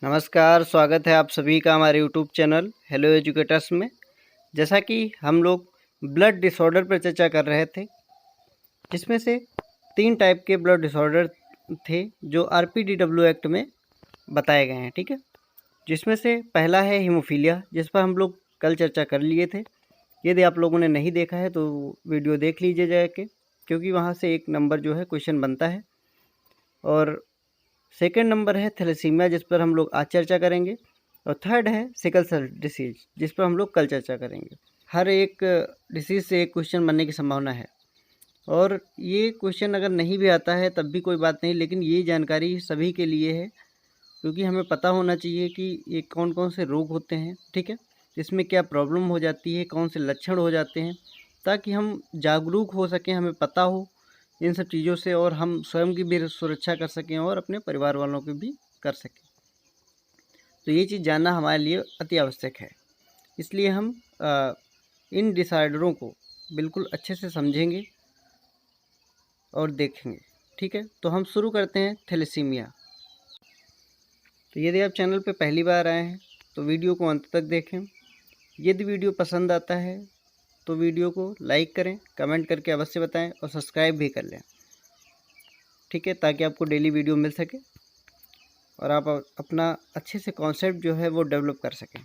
नमस्कार, स्वागत है आप सभी का हमारे यूट्यूब चैनल हेलो एजुकेटर्स में। जैसा कि हम लोग ब्लड डिसऑर्डर पर चर्चा कर रहे थे, जिसमें से 3 टाइप के ब्लड डिसऑर्डर थे जो आरपीडीडब्ल्यू एक्ट में बताए गए हैं, ठीक है। जिसमें से पहला है हीमोफीलिया, जिस पर हम लोग कल चर्चा कर लिए थे। यदि आप लोगों ने नहीं देखा है तो वीडियो देख लीजिए जाके, क्योंकि वहाँ से एक नंबर जो है क्वेश्चन बनता है। और सेकंड नंबर है थैलेसीमिया, जिस पर हम लोग आज चर्चा करेंगे। और थर्ड है सिकल सेल डिसीज, जिस पर हम लोग कल चर्चा करेंगे। हर एक डिसीज से एक क्वेश्चन बनने की संभावना है, और ये क्वेश्चन अगर नहीं भी आता है तब भी कोई बात नहीं, लेकिन ये जानकारी सभी के लिए है, क्योंकि हमें पता होना चाहिए कि ये कौन कौन से रोग होते हैं, ठीक है, इसमें क्या प्रॉब्लम हो जाती है, कौन से लक्षण हो जाते हैं, ताकि हम जागरूक हो सकें, हमें पता हो इन सब चीज़ों से, और हम स्वयं की भी सुरक्षा कर सकें और अपने परिवार वालों की भी कर सकें। तो ये चीज़ जानना हमारे लिए अति आवश्यक है। इसलिए हम इन डिसऑर्डरों को बिल्कुल अच्छे से समझेंगे और देखेंगे, ठीक है। तो हम शुरू करते हैं थैलेसीमिया। तो यदि आप चैनल पर पहली बार आए हैं तो वीडियो को अंत तक देखें। यदि वीडियो पसंद आता है तो वीडियो को लाइक करें, कमेंट करके अवश्य बताएं और सब्सक्राइब भी कर लें, ठीक है, ताकि आपको डेली वीडियो मिल सके और आप अपना अच्छे से कॉन्सेप्ट जो है वो डेवलप कर सकें।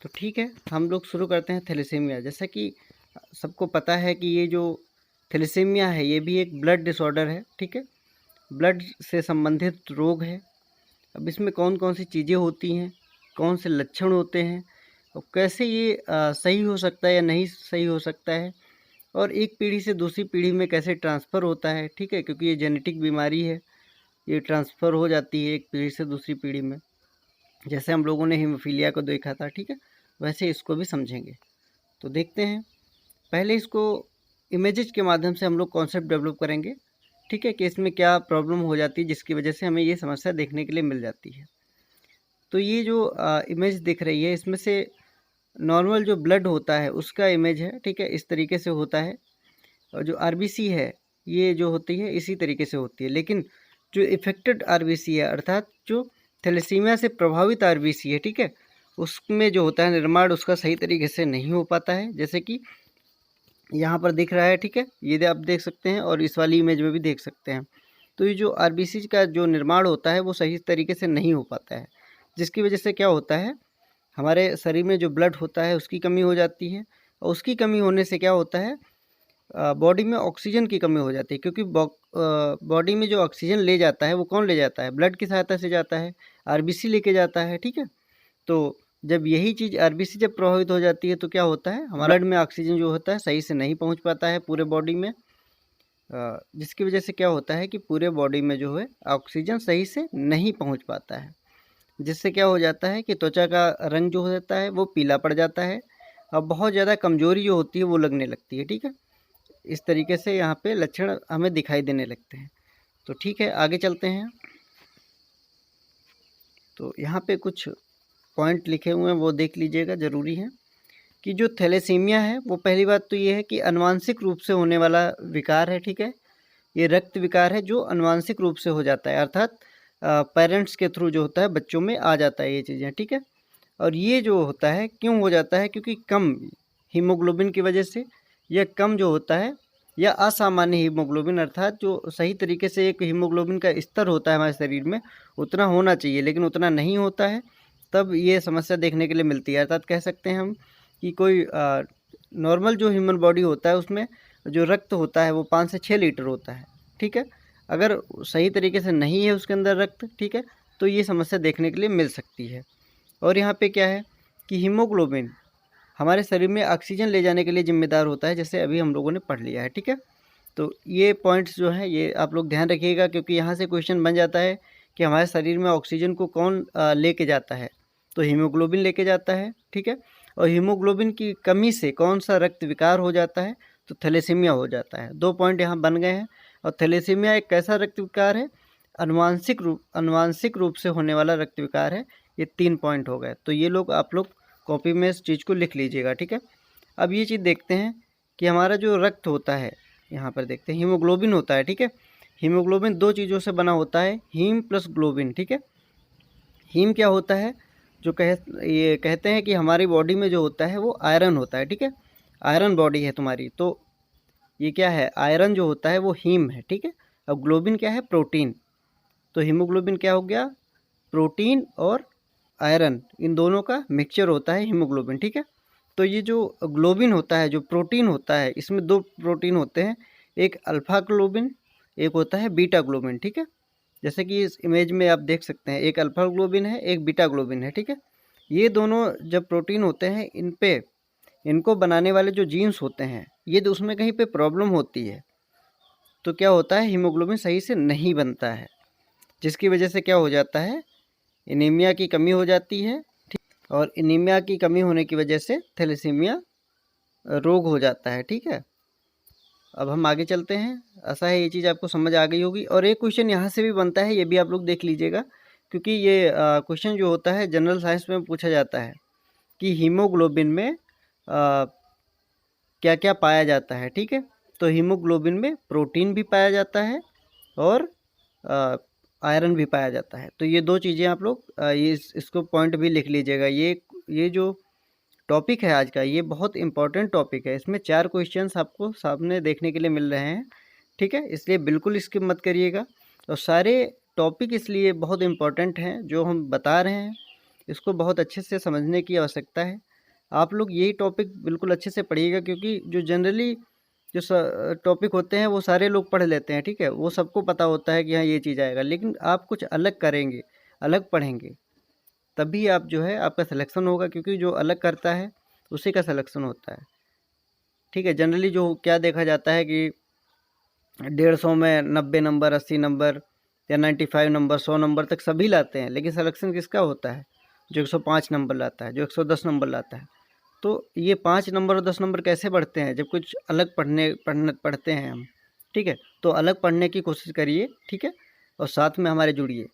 तो ठीक है, हम लोग शुरू करते हैं थैलेसीमिया। जैसा कि सबको पता है कि ये जो थैलेसीमिया है ये भी एक ब्लड डिसऑर्डर है, ठीक है, ब्लड से संबंधित रोग है। अब इसमें कौन कौन सी चीज़ें होती हैं, कौन से लक्षण होते हैं, और कैसे ये सही हो सकता है या नहीं सही हो सकता है, और एक पीढ़ी से दूसरी पीढ़ी में कैसे ट्रांसफ़र होता है, ठीक है, क्योंकि ये जेनेटिक बीमारी है, ये ट्रांसफ़र हो जाती है एक पीढ़ी से दूसरी पीढ़ी में। जैसे हम लोगों ने हीमोफीलिया को देखा था, ठीक है, वैसे इसको भी समझेंगे। तो देखते हैं, पहले इसको इमेजेस के माध्यम से हम लोग कॉन्सेप्ट डेवलप करेंगे, ठीक है, कि इसमें क्या प्रॉब्लम हो जाती है जिसकी वजह से हमें ये समस्या देखने के लिए मिल जाती है। तो ये जो इमेज दिख रही है, इसमें से नॉर्मल जो ब्लड होता है उसका इमेज है, ठीक है, इस तरीके से होता है। और जो आरबीसी है ये जो होती है इसी तरीके से होती है। लेकिन जो इफेक्टेड आरबीसी है, अर्थात जो थैलेसीमिया से प्रभावित आरबीसी है, ठीक है, उसमें जो होता है निर्माण उसका सही तरीके से नहीं हो पाता है, जैसे कि यहाँ पर दिख रहा है, ठीक है, ये आप देख सकते हैं और इस वाली इमेज में भी देख सकते हैं। तो ये जो आरबीसी का जो निर्माण होता है वो सही तरीके से नहीं हो पाता है, जिसकी वजह से क्या होता है, हमारे शरीर में जो ब्लड होता है उसकी कमी हो जाती है, और उसकी कमी होने से क्या होता है, बॉडी में ऑक्सीजन की कमी हो जाती है, क्योंकि बॉडी में जो ऑक्सीजन ले जाता है वो कौन ले जाता है, ब्लड की सहायता से जाता है, आरबीसी लेके जाता है, ठीक है। तो जब यही चीज़ आरबीसी जब प्रभावित हो जाती है तो क्या होता है, हमारे ब्लड में ऑक्सीजन जो होता है सही से नहीं पहुंच पाता है पूरे बॉडी में, जिसकी वजह से क्या होता है कि पूरे बॉडी में जो है ऑक्सीजन सही से नहीं पहुंच पाता है, जिससे क्या हो जाता है कि त्वचा का रंग जो हो जाता है वो पीला पड़ जाता है, और बहुत ज़्यादा कमजोरी जो होती है वो लगने लगती है, ठीक है। इस तरीके से यहाँ पे लक्षण हमें दिखाई देने लगते हैं। तो ठीक है, आगे चलते हैं। तो यहाँ पे कुछ पॉइंट लिखे हुए हैं वो देख लीजिएगा, ज़रूरी है कि जो थैलेसीमिया है वो पहली बात तो ये है कि आनुवांशिक रूप से होने वाला विकार है, ठीक है। ये रक्त विकार है जो आनुवांशिक रूप से हो जाता है, अर्थात पेरेंट्स के थ्रू जो होता है बच्चों में आ जाता है ये चीज़ें, ठीक है। और ये जो होता है क्यों हो जाता है, क्योंकि कम हीमोग्लोबिन की वजह से, या कम जो होता है, या असामान्य हीमोग्लोबिन, अर्थात जो सही तरीके से एक हीमोग्लोबिन का स्तर होता है हमारे शरीर में उतना होना चाहिए लेकिन उतना नहीं होता है, तब ये समस्या देखने के लिए मिलती है। अर्थात कह सकते हैं हम कि कोई नॉर्मल जो ह्यूमन बॉडी होता है उसमें जो रक्त होता है वो 5 से 6 लीटर होता है, ठीक है। अगर सही तरीके से नहीं है उसके अंदर रक्त, ठीक है, तो ये समस्या देखने के लिए मिल सकती है। और यहाँ पे क्या है कि हीमोग्लोबिन हमारे शरीर में ऑक्सीजन ले जाने के लिए जिम्मेदार होता है, जैसे अभी हम लोगों ने पढ़ लिया है, ठीक है। तो ये पॉइंट्स जो हैं ये आप लोग ध्यान रखिएगा, क्योंकि यहाँ से क्वेश्चन बन जाता है कि हमारे शरीर में ऑक्सीजन को कौन लेके जाता है, तो हीमोग्लोबिन लेके जाता है, ठीक है। और हीमोग्लोबिन की कमी से कौन सा रक्त विकार हो जाता है, तो थैलेसीमिया हो जाता है। 2 पॉइंट यहाँ बन गए हैं। और थैलेसीमिया एक कैसा रक्त विकार है, अनुवांशिक रूप से होने वाला रक्त विकार है। ये 3 पॉइंट हो गए। तो ये लोग आप लोग कॉपी में इस चीज़ को लिख लीजिएगा, ठीक है। अब ये चीज़ देखते हैं कि हमारा जो रक्त होता है, यहाँ पर देखते हैं हीमोग्लोबिन होता है, ठीक है। हीमोग्लोबिन 2 चीज़ों से बना होता है, हीम प्लस ग्लोबिन, ठीक है। हीम क्या होता है, ये कहते हैं कि हमारी बॉडी में जो होता है वो आयरन होता है, ठीक है, आयरन बॉडी है तुम्हारी, तो ये क्या है, आयरन जो होता है वो हीम है, ठीक है। अब ग्लोबिन क्या है, प्रोटीन, तो हीमोग्लोबिन क्या हो गया, प्रोटीन और आयरन इन दोनों का मिक्सचर होता है हीमोग्लोबिन, ठीक है। तो ये जो ग्लोबिन होता है, जो प्रोटीन होता है, इसमें दो प्रोटीन होते हैं, एक अल्फा ग्लोबिन, एक होता है बीटा ग्लोबिन, ठीक है। जैसे कि इस इमेज में आप देख सकते हैं, एक अल्फा ग्लोबिन है, एक बीटा ग्लोबिन है, ठीक है। ये दोनों जब प्रोटीन होते हैं, इनको बनाने वाले जो जीन्स होते हैं, ये तो उसमें कहीं पे प्रॉब्लम होती है, तो क्या होता है, हीमोग्लोबिन सही से नहीं बनता है, जिसकी वजह से क्या हो जाता है, एनीमिया की कमी हो जाती है, ठीक। और एनीमिया की कमी होने की वजह से थैलेसीमिया रोग हो जाता है, ठीक है। अब हम आगे चलते हैं। ऐसा है, ये चीज़ आपको समझ आ गई होगी। और एक क्वेश्चन यहाँ से भी बनता है, ये भी आप लोग देख लीजिएगा, क्योंकि ये क्वेश्चन जो होता है जनरल साइंस में पूछा जाता है कि हीमोग्लोबिन में क्या क्या पाया जाता है, ठीक है। तो हीमोग्लोबिन में प्रोटीन भी पाया जाता है और आयरन भी पाया जाता है। तो ये दो चीज़ें आप लोग इसको पॉइंट भी लिख लीजिएगा। ये जो टॉपिक है आज का, ये बहुत इंपॉर्टेंट टॉपिक है। इसमें 4 क्वेश्चंस आपको सामने देखने के लिए मिल रहे हैं, ठीक है। इसलिए बिल्कुल स्किप मत करिएगा। और सारे टॉपिक इसलिए बहुत इंपॉर्टेंट हैं, जो हम बता रहे हैं इसको बहुत अच्छे से समझने की आवश्यकता है। आप लोग यही टॉपिक बिल्कुल अच्छे से पढ़िएगा, क्योंकि जो जनरली जो टॉपिक होते हैं वो सारे लोग पढ़ लेते हैं, ठीक है। वो सबको पता होता है कि हाँ ये चीज़ आएगा, लेकिन आप कुछ अलग करेंगे, अलग पढ़ेंगे, तभी आप जो है आपका सिलेक्शन होगा, क्योंकि जो अलग करता है उसी का सिलेक्शन होता है, ठीक है। जनरली जो क्या देखा जाता है कि 150 में 90 नंबर, 80 नंबर या 95 नंबर, 100 नंबर तक सभी लाते हैं, लेकिन सिलेक्शन किसका होता है, जो 105 नंबर लाता है, जो 110 नंबर लाता है। तो ये 5 नंबर और 10 नंबर कैसे बढ़ते हैं, जब कुछ अलग पढ़ते हैं हम, ठीक है। तो अलग पढ़ने की कोशिश करिए, ठीक है, और साथ में हमारे जुड़िए,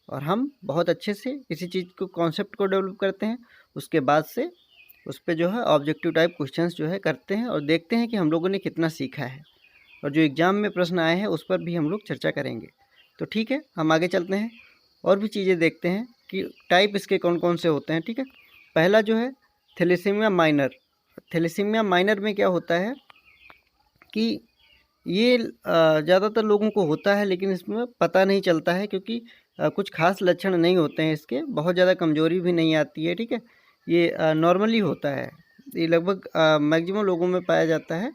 और हम बहुत अच्छे से किसी चीज़ को, कॉन्सेप्ट को डेवलप करते हैं। उसके बाद से उस पर जो है ऑब्जेक्टिव टाइप क्वेश्चंस जो है करते हैं, और देखते हैं कि हम लोगों ने कितना सीखा है, और जो एग्ज़ाम में प्रश्न आए हैं उस पर भी हम लोग चर्चा करेंगे। तो ठीक है, हम आगे चलते हैं और भी चीज़ें देखते हैं कि टाइप इसके कौन कौन से होते हैं, ठीक है। पहला जो है थैलेसीमिया माइनर। थैलेसीमिया माइनर में क्या होता है कि ये ज़्यादातर लोगों को होता है, लेकिन इसमें पता नहीं चलता है, क्योंकि कुछ खास लक्षण नहीं होते हैं इसके, बहुत ज़्यादा कमज़ोरी भी नहीं आती है, ठीक है। ये नॉर्मली होता है, ये लगभग मैक्सिमम लोगों में पाया जाता है,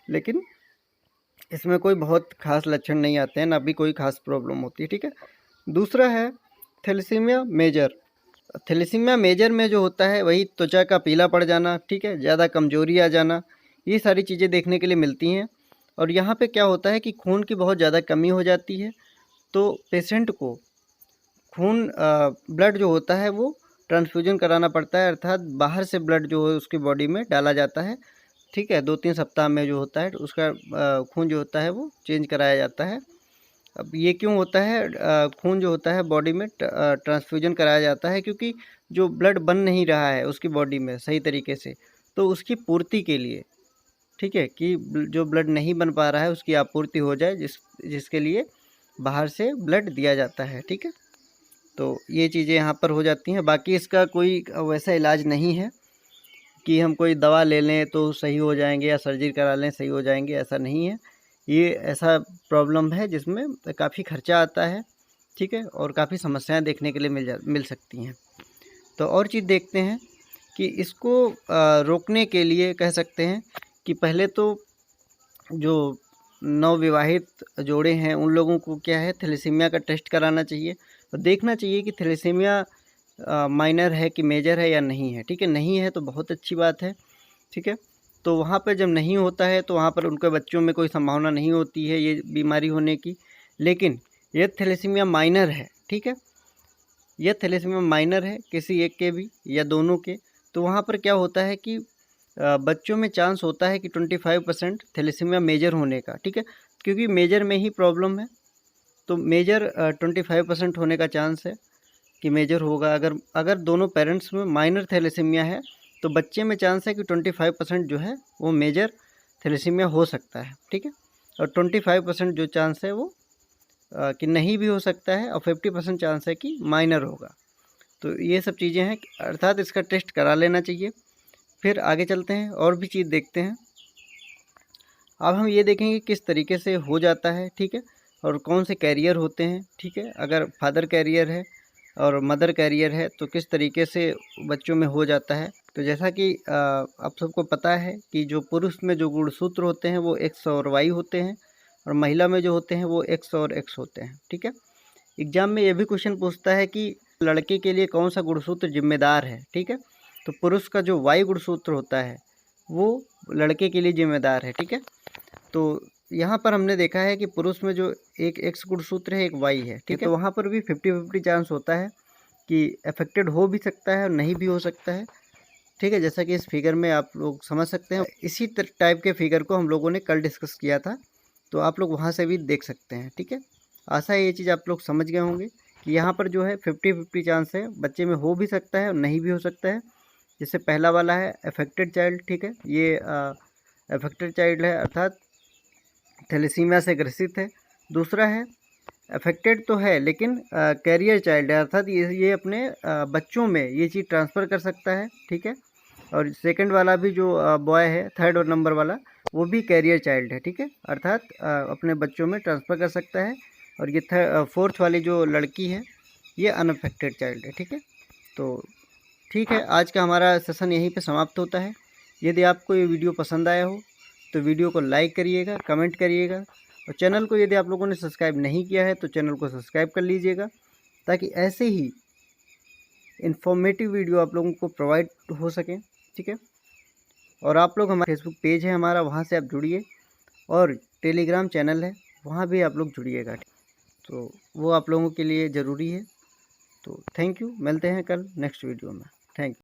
लेकिन इसमें कोई बहुत खास लक्षण नहीं आते हैं, ना भी कोई खास प्रॉब्लम होती है, ठीक है। दूसरा है थैलेसीमिया मेजर। थैलेसीमिया मेजर में जो होता है वही त्वचा का पीला पड़ जाना, ठीक है, ज़्यादा कमजोरी आ जाना, ये सारी चीज़ें देखने के लिए मिलती हैं। और यहाँ पे क्या होता है कि खून की बहुत ज़्यादा कमी हो जाती है, तो पेशेंट को खून ब्लड जो होता है वो ट्रांसफ्यूजन कराना पड़ता है, अर्थात बाहर से ब्लड जो है उसकी बॉडी में डाला जाता है, ठीक है। 2-3 सप्ताह में जो होता है उसका खून जो होता है वो चेंज कराया जाता है। अब ये क्यों होता है, खून जो होता है बॉडी में ट्रांसफ्यूजन कराया जाता है, क्योंकि जो ब्लड बन नहीं रहा है उसकी बॉडी में सही तरीके से, तो उसकी पूर्ति के लिए, ठीक है, कि जो ब्लड नहीं बन पा रहा है उसकी आपूर्ति हो जाए, जिसके लिए बाहर से ब्लड दिया जाता है, ठीक है। तो ये चीज़ें यहाँ पर हो जाती हैं। बाकी इसका कोई वैसा इलाज नहीं है कि हम कोई दवा ले लें तो सही हो जाएंगे, या सर्जरी करा लें सही हो जाएंगे, ऐसा नहीं है। ये ऐसा प्रॉब्लम है जिसमें काफ़ी खर्चा आता है, ठीक है, और काफ़ी समस्याएं देखने के लिए मिल सकती हैं। तो और चीज़ देखते हैं कि इसको रोकने के लिए कह सकते हैं कि पहले तो जो नवविवाहित जोड़े हैं उन लोगों को क्या है, थैलेसीमिया का टेस्ट कराना चाहिए, और देखना चाहिए कि थैलेसीमिया माइनर है कि मेजर है या नहीं है, ठीक है। नहीं है तो बहुत अच्छी बात है, ठीक है। तो वहाँ पर जब नहीं होता है तो वहाँ पर उनके बच्चों में कोई संभावना नहीं होती है ये बीमारी होने की। लेकिन यह थैलेसीमिया माइनर है, ठीक है, यह थैलेसीमिया माइनर है किसी एक के भी या दोनों के, तो वहाँ पर क्या होता है कि बच्चों में चांस होता है कि 25% थैलेसीमिया मेजर होने का, ठीक है, क्योंकि मेजर में ही प्रॉब्लम है। तो मेजर 25% होने का चांस है कि मेजर होगा। अगर दोनों पेरेंट्स में माइनर थैलेसीमिया है तो बच्चे में चांस है कि 25% जो है वो मेजर थैलेसीमिया हो सकता है, ठीक है, और 25% जो चांस है वो कि नहीं भी हो सकता है, और 50% चांस है कि माइनर होगा। तो ये सब चीज़ें हैं, अर्थात इसका टेस्ट करा लेना चाहिए। फिर आगे चलते हैं और भी चीज़ देखते हैं। अब हम ये देखेंगे किस तरीके से हो जाता है, ठीक है, और कौन से कैरियर होते हैं, ठीक है। अगर फादर कैरियर है और मदर कैरियर है तो किस तरीके से बच्चों में हो जाता है। तो जैसा कि आप सबको पता है कि जो पुरुष में जो गुणसूत्र होते हैं वो एक्स और वाई होते हैं, और महिला में जो होते हैं वो एक्स और एक्स होते हैं, ठीक है। एग्जाम में ये भी क्वेश्चन पूछता है कि लड़के के लिए कौन सा गुणसूत्र जिम्मेदार है, ठीक है। तो पुरुष का जो वाई गुणसूत्र होता है वो लड़के के लिए जिम्मेदार है, ठीक है। तो यहाँ पर हमने देखा है कि पुरुष में जो एक एक्स गुणसूत्र है, एक वाई है, ठीक है। तो वहाँ पर भी 50-50 चांस होता है कि अफेक्टेड हो भी सकता है और नहीं भी हो सकता है, ठीक है। जैसा कि इस फिगर में आप लोग समझ सकते हैं। इसी टाइप के फिगर को हम लोगों ने कल डिस्कस किया था, तो आप लोग वहाँ से भी देख सकते हैं, ठीक है। आशा है ये चीज़ आप लोग समझ गए होंगे कि यहाँ पर जो है 50-50 चांस है, बच्चे में हो भी सकता है और नहीं भी हो सकता है। जैसे पहला वाला है अफेक्टेड चाइल्ड, ठीक है, ये अफेक्टेड चाइल्ड है, अर्थात थैलेसीमिया से ग्रसित है। दूसरा है अफेक्टेड तो है लेकिन कैरियर चाइल्ड है, अर्थात ये अपने बच्चों में ये चीज़ ट्रांसफ़र कर सकता है, ठीक है। और सेकंड वाला भी जो बॉय है, थर्ड और नंबर वाला, वो भी कैरियर चाइल्ड है, ठीक है, अर्थात अपने बच्चों में ट्रांसफ़र कर सकता है। और ये फोर्थ वाली जो लड़की है ये अनअफेक्टेड चाइल्ड है, ठीक है। तो ठीक है, आज का हमारा सेशन यहीं पे समाप्त होता है। यदि आपको ये वीडियो पसंद आया हो तो वीडियो को लाइक करिएगा, कमेंट करिएगा, और चैनल को यदि आप लोगों ने सब्सक्राइब नहीं किया है तो चैनल को सब्सक्राइब कर लीजिएगा, ताकि ऐसे ही इन्फॉर्मेटिव वीडियो आप लोगों को प्रोवाइड हो सकें, ठीक है। और आप लोग, हमारा फेसबुक पेज है हमारा, वहाँ से आप जुड़िए, और टेलीग्राम चैनल है वहाँ भी आप लोग जुड़िएगा, तो वो आप लोगों के लिए ज़रूरी है। तो थैंक यू, मिलते हैं कल नेक्स्ट वीडियो में। Thank you.